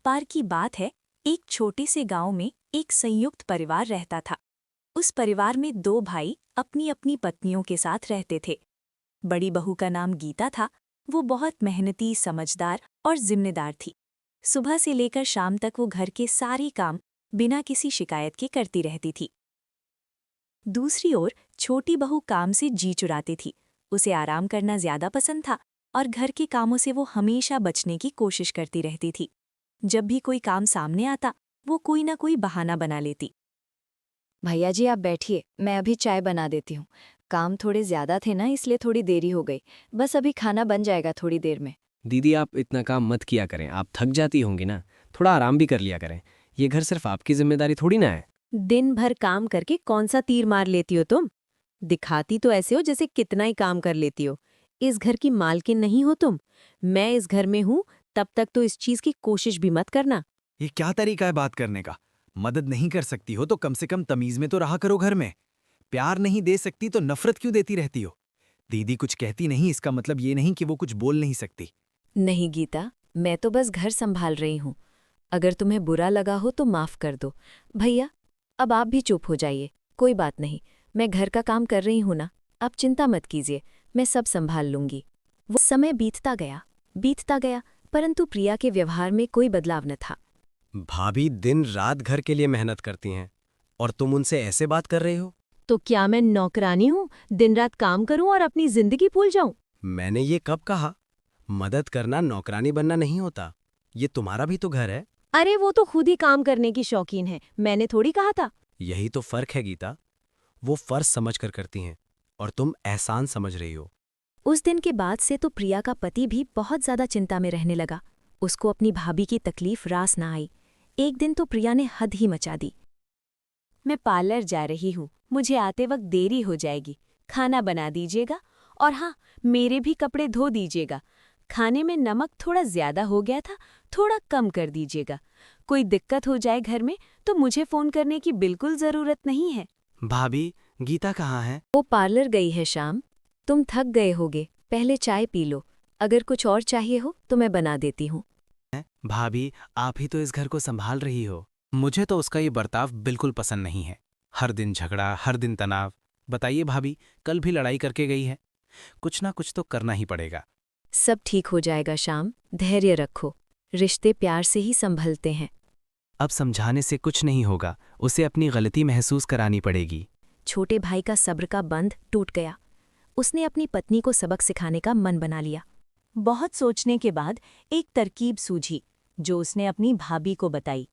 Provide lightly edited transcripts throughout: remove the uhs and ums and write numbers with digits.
बार की बात है, एक छोटे से गांव में एक संयुक्त परिवार रहता था। उस परिवार में दो भाई अपनी अपनी पत्नियों के साथ रहते थे। बड़ी बहू का नाम गीता था। वो बहुत मेहनती, समझदार और जिम्मेदार थी। सुबह से लेकर शाम तक वो घर के सारे काम बिना किसी शिकायत के करती रहती थी। दूसरी ओर छोटी बहू काम से जी चुराती थी। उसे आराम करना ज्यादा पसंद था और घर के कामों से वो हमेशा बचने की कोशिश करती रहती थी। जब भी कोई काम सामने आता, वो कोई ना कोई बहाना बना लेती। भैया जी आप बैठिए, मैं अभी चाय बना देती हूँ। काम थोड़े ज्यादा थे ना, इसलिए थोड़ी देरी हो गई। बस अभी खाना बन जाएगा थोड़ी देर में। दीदी आप इतना काम मत किया करें, आप थक जाती होंगी ना। थोड़ा आराम भी कर लिया करें। ये घर सिर्फ आपकी जिम्मेदारी थोड़ी ना है। दिन भर काम करके कौन सा तीर मार लेती हो तुम? दिखाती तो ऐसे हो जैसे कितना ही काम कर लेती हो। इस घर की मालकिन नहीं हो तुम। मैं इस घर में हूँ, तब तक तो इस चीज की कोशिश भी मत करना। ये क्या तरीका है बात करने का? मदद नहीं कर सकती हो तो कम से कम तमीज में तो रहा करो घर में। प्यार नहीं दे सकती तो नफरत क्यों देती रहती हो? दीदी कुछ कहती नहीं, इसका मतलब ये नहीं कि वो कुछ बोल नहीं सकती। नहीं गीता, मैं तो बस घर संभाल रही हूँ। अगर तुम्हें बुरा लगा हो तो माफ कर दो। भैया, अब आप भी चुप हो जाइए। कोई बात नहीं, मैं घर का काम कर रही हूँ ना। आप चिंता मत कीजिए, मैं सब संभाल लूंगी। वो समय बीतता गया, परंतु प्रिया के व्यवहार में कोई बदलाव न था। भाभी दिन रात घर के लिए मेहनत करती हैं और तुम उनसे ऐसे बात कर रही हो? तो क्या मैं नौकरानी हूँ, दिन रात काम करूँ और अपनी जिंदगी भूल जाऊं? मैंने ये कब कहा? मदद करना नौकरानी बनना नहीं होता। ये तुम्हारा भी तो घर है। अरे वो तो खुद ही काम करने की शौकीन है, मैंने थोड़ी कहा था। यही तो फर्क है गीता। वो फर्ज समझ कर करती हैं और तुम एहसान समझ रही हो। उस दिन के बाद से तो प्रिया का पति भी बहुत ज्यादा चिंता में रहने लगा। उसको अपनी भाभी की तकलीफ रास ना आई। एक दिन तो प्रिया ने हद ही मचा दी। मैं पार्लर जा रही हूँ, मुझे आते वक्त देरी हो जाएगी। खाना बना दीजिएगा और हाँ, मेरे भी कपड़े धो दीजिएगा। खाने में नमक थोड़ा ज्यादा हो गया था, थोड़ा कम कर दीजिएगा। कोई दिक्कत हो जाए घर में तो मुझे फोन करने की बिल्कुल जरूरत नहीं है। भाभी, गीता कहाँ है? वो पार्लर गई है शाम। तुम थक गए होगे, पहले चाय पी लो। अगर कुछ और चाहिए हो तो मैं बना देती हूँ। भाभी, आप ही तो इस घर को संभाल रही हो। मुझे तो उसका ये बर्ताव बिल्कुल पसंद नहीं है। हर दिन झगड़ा, हर दिन तनाव। बताइए भाभी, कल भी लड़ाई करके गई है। कुछ ना कुछ तो करना ही पड़ेगा। सब ठीक हो जाएगा शाम, धैर्य रखो। रिश्ते प्यार से ही संभलते हैं। अब समझाने से कुछ नहीं होगा, उसे अपनी गलती महसूस करानी पड़ेगी। छोटे भाई का सब्र का बंध टूट गया। उसने अपनी पत्नी को सबक सिखाने का मन बना लिया। बहुत सोचने के बाद एक तरकीब सूझी, जो उसने अपनी भाभी को बताई।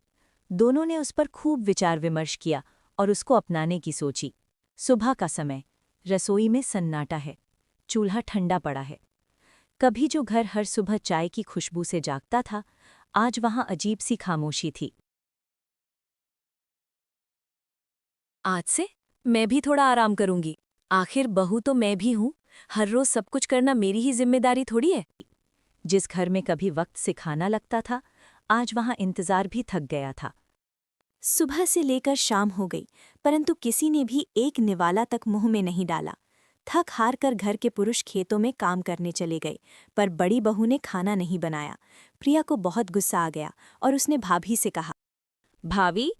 दोनों ने उस पर खूब विचार विमर्श किया और उसको अपनाने की सोची। सुबह का समय, रसोई में सन्नाटा है। चूल्हा ठंडा पड़ा है। कभी जो घर हर सुबह चाय की खुशबू से जागता था, आज वहां अजीब सी खामोशी थी। आज से मैं भी थोड़ा आराम करूंगी। आखिर बहू तो मैं भी हूं। हर रोज सब कुछ करना मेरी ही जिम्मेदारी थोड़ी है। जिस घर में कभी वक्त से खाना लगता था, आज वहां इंतजार भी थक गया था। सुबह से लेकर शाम हो गई, परंतु किसी ने भी एक निवाला तक मुंह में नहीं डाला। थक हार कर घर के पुरुष खेतों में काम करने चले गए, पर बड़ी बहू ने खाना नहीं बनाया। प्रिया को बहुत गुस्सा आ गया और उसने भाभी से कहा, भाभी,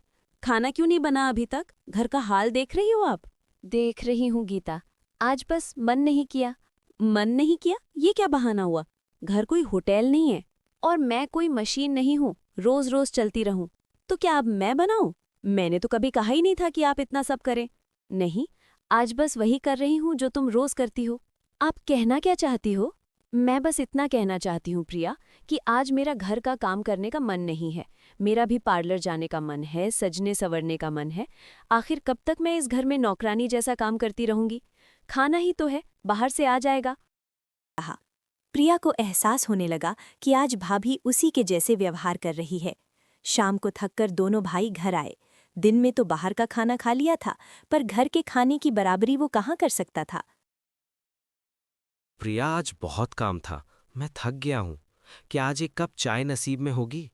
खाना क्यों नहीं बना अभी तक? घर का हाल देख रही हो आप? देख रही हूँ गीता, आज बस मन नहीं किया। मन नहीं किया? ये क्या बहाना हुआ? घर कोई होटल नहीं है और मैं कोई मशीन नहीं हूँ रोज रोज चलती रहूं। तो क्या अब मैं बनाऊं? मैंने तो कभी कहा ही नहीं था कि आप इतना सब करें। नहीं, आज बस वही कर रही हूँ जो तुम रोज करती हो। आप कहना क्या चाहती हो? मैं बस इतना कहना चाहती हूँ प्रिया, कि आज मेरा घर का काम करने का मन नहीं है। मेरा भी पार्लर जाने का मन है, सजने संवरने का मन है। आखिर कब तक मैं इस घर में नौकरानी जैसा काम करती रहूंगी? खाना ही तो है, बाहर से आ जाएगा। प्रिया को एहसास होने लगा कि आज भाभी उसी के जैसे व्यवहार कर रही है। शाम को थककर दोनों भाई घर आए। दिन में तो बाहर का खाना खा लिया था, पर घर के खाने की बराबरी वो कहाँ कर सकता था। प्रिया आज बहुत काम था, मैं थक गया हूँ। क्या आज एक कप चाय नसीब में होगी?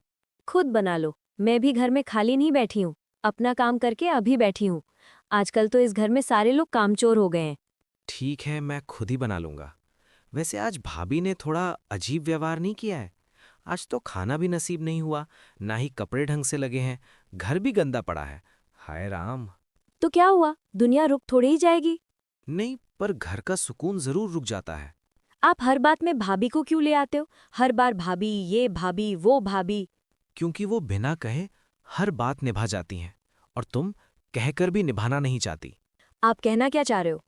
खुद बना लो, मैं भी घर में खाली नहीं बैठी हूँ। अपना काम करके अभी बैठी हूँ। आजकल तो इस घर में सारे लोग कामचोर हो गए हैं। ठीक है, मैं खुद ही बना लूंगा। वैसे आज भाभी ने थोड़ा अजीब व्यवहार नहीं किया है? आज तो खाना भी नसीब नहीं हुआ, ना ही कपड़े ढंग से लगे हैं, घर भी गंदा पड़ा है। हाय राम। तो क्या हुआ, दुनिया रुक थोड़ी ही जाएगी। नहीं, पर घर का सुकून जरूर रुक जाता है। आप हर बात में भाभी को क्यों ले आते हो? हर बार भाभी, ये भाभी, वो भाभी। क्योंकि वो बिना कहे हर बात निभा जाती हैं, और तुम कहकर भी निभाना नहीं चाहती। आप कहना क्या चाह रहे हो?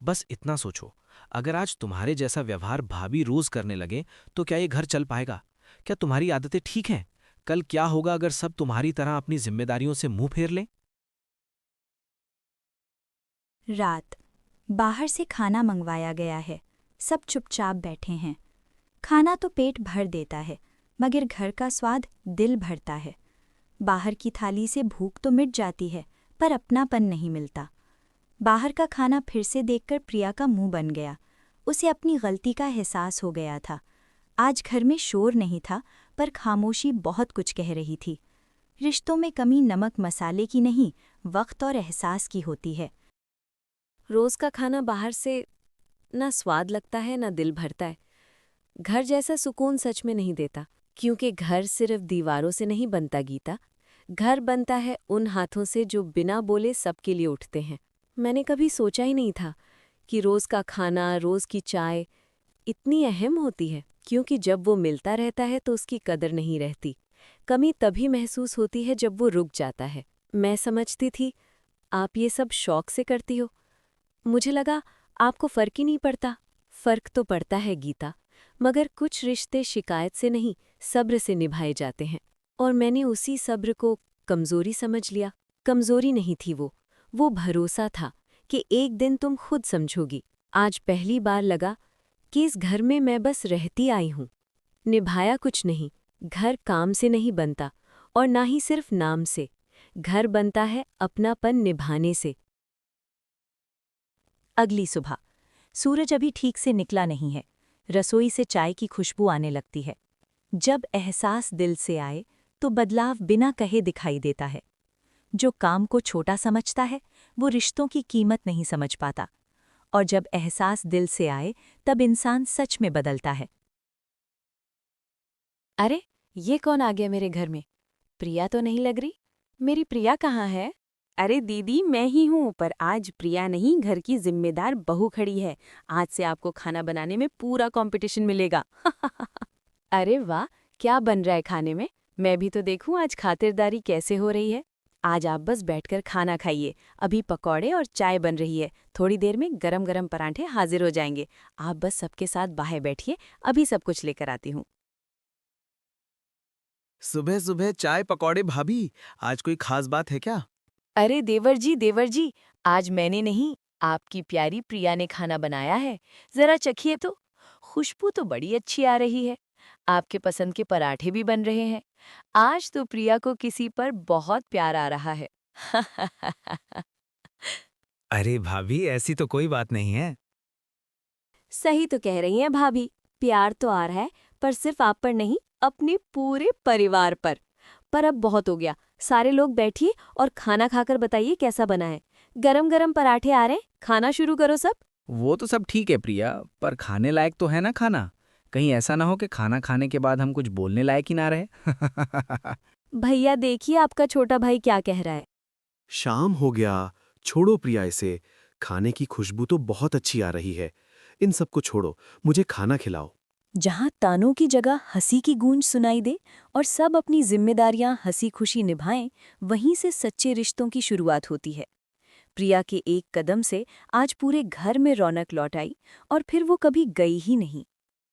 बस इतना सोचो, अगर आज तुम्हारे जैसा व्यवहार भाभी रोज करने लगे तो क्या ये घर चल पाएगा? क्या तुम्हारी आदतें ठीक हैं? कल क्या होगा अगर सब तुम्हारी तरह अपनी जिम्मेदारियों से मुंह फेर लें? रात। बाहर से खाना मंगवाया गया है। सब चुपचाप बैठे हैं। खाना तो पेट भर देता है, मगर घर का स्वाद दिल भरता है। बाहर की थाली से भूख तो मिट जाती है, पर अपनापन नहीं मिलता। बाहर का खाना फिर से देखकर प्रिया का मुंह बन गया। उसे अपनी गलती का एहसास हो गया था। आज घर में शोर नहीं था, पर खामोशी बहुत कुछ कह रही थी। रिश्तों में कमी नमक मसाले की नहीं, वक्त और एहसास की होती है। रोज का खाना बाहर से ना स्वाद लगता है ना दिल भरता है। घर जैसा सुकून सच में नहीं देता, क्योंकि घर सिर्फ दीवारों से नहीं बनता गीता। घर बनता है उन हाथों से जो बिना बोले सबके लिए उठते हैं। मैंने कभी सोचा ही नहीं था कि रोज का खाना, रोज की चाय इतनी अहम होती है, क्योंकि जब वो मिलता रहता है तो उसकी कदर नहीं रहती। कमी तभी महसूस होती है जब वो रुक जाता है। मैं समझती थी आप ये सब शौक से करती हो। मुझे लगा आपको फर्क ही नहीं पड़ता। फर्क तो पड़ता है गीता, मगर कुछ रिश्ते शिकायत से नहीं, सब्र से निभाए जाते हैं। और मैंने उसी सब्र को कमजोरी समझ लिया। कमजोरी नहीं थी वो भरोसा था कि एक दिन तुम खुद समझोगी। आज पहली बार लगा कि इस घर में मैं बस रहती आई हूँ। निभाया कुछ नहीं। घर काम से नहीं बनता, और ना ही सिर्फ नाम से। घर बनता है अपनापन निभाने से। अगली सुबह। सूरज अभी ठीक से निकला नहीं है। रसोई से चाय की खुशबू आने लगती है। जब एहसास दिल से आए तो बदलाव बिना कहे दिखाई देता है। जो काम को छोटा समझता है, वो रिश्तों की कीमत नहीं समझ पाता। और जब एहसास दिल से आए, तब इंसान सच में बदलता है। अरे, ये कौन आ गया मेरे घर में? प्रिया तो नहीं लग रही। मेरी प्रिया कहाँ है? अरे दीदी, मैं ही हूँ, पर आज प्रिया नहीं, घर की जिम्मेदार बहू खड़ी है। आज से आपको खाना बनाने में पूरा कंपटीशन मिलेगा। अरे वाह, क्या बन रहा है खाने में? मैं भी तो देखूं आज खातिरदारी कैसे हो रही है। आज आप बस बैठकर खाना खाइए। अभी पकौड़े और चाय बन रही है। थोड़ी देर में गरम गरम पराठे हाजिर हो जाएंगे। आप बस सबके साथ बाहर बैठिए, अभी सब कुछ लेकर आती हूँ। सुबह सुबह चाय पकौड़े भाभी, आज कोई खास बात है क्या? अरे देवर जी, आज मैंने नहीं, आपकी प्यारी प्रिया ने खाना बनाया है। जरा चखिए तो। खुशबू तो बड़ी अच्छी आ रही है। आपके पसंद के पराठे भी बन रहे हैं। आज तो प्रिया को किसी पर बहुत प्यार आ रहा है। अरे भाभी, ऐसी तो कोई बात नहीं है। सही तो कह रही हैं भाभी, प्यार तो आ रहा है, पर सिर्फ आप पर नहीं, अपने पूरे परिवार पर। पर अब बहुत हो गया, सारे लोग बैठिए और खाना खाकर बताइए कैसा बना है। गरम गरम पराठे आ रहे हैं, खाना शुरू करो सब। वो तो सब ठीक है प्रिया, पर खाने लायक तो है ना खाना? कहीं ऐसा ना हो कि खाना खाने के बाद हम कुछ बोलने लायक ही ना रहे। भैया देखिए आपका छोटा भाई क्या कह रहा है। शाम हो गया, छोड़ो प्रिया इसे। खाने की खुशबू तो बहुत अच्छी आ रही है। इन सबको छोड़ो, मुझे खाना खिलाओ। जहाँ तानों की जगह हंसी की गूंज सुनाई दे और सब अपनी जिम्मेदारियां हंसी खुशी निभाएं, वहीं से सच्चे रिश्तों की शुरुआत होती है। प्रिया के एक कदम से आज पूरे घर में रौनक लौट आई, और फिर वो कभी गई ही नहीं।